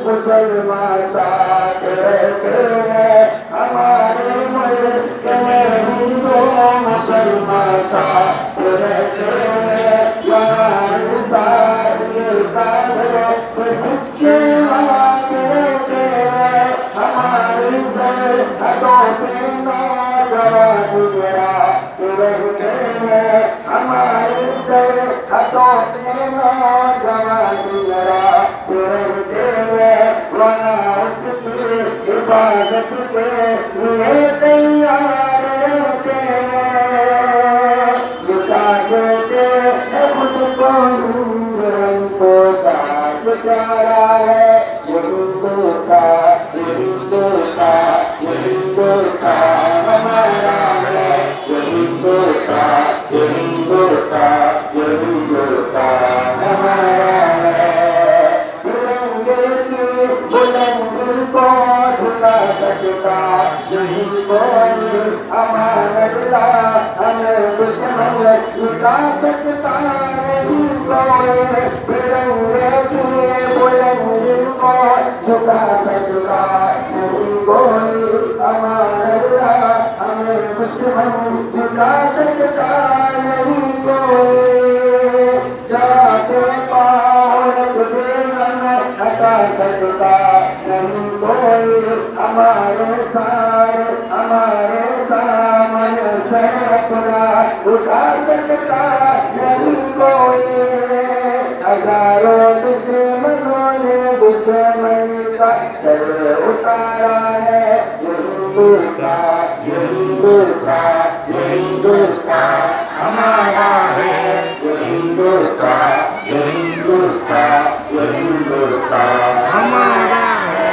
मुसलमान साथ रहते हैं हमारे मुल्क में हिंदू मुसलमान साथ रहते हैं यहाँ के हाथ रहते हैं हमारे सरहदों पे नौजवान रहते हैं हमारे सरहदों पे नौजवान रहते हैं हिफाजत के लिए तैयार रहते हैं कहते खुद को हमको साथ प्यारा है ये हिंदुस्तान ये हिंदुस्तान ये हिंदुस्तान हमारा है ये हिंदुस्तान ये हिंदुस्तान ये हिंदुस्तान हमारा है सकता नहीं कोई हमारा हमें दुश्मन लुटा सकता नहीं कोई तिरंगे की बुलंदी को झुका सकता नहीं कोई हमारा हमें दुश्मन लुटा सकता नहीं कोई जाके पाँव हटा सकता नहीं कोई हमारे सामने से अपना उठा सकता नहीं कोई हजारों दुश्मनों ने दुश्मन का सर उतारा है ये हिंदुस्तान ये हिंदुस्तान ये हिंदुस्तान हमारा है ये हिंदुस्तान ये हिंदुस्तान ये हिंदुस्तान हमारा है।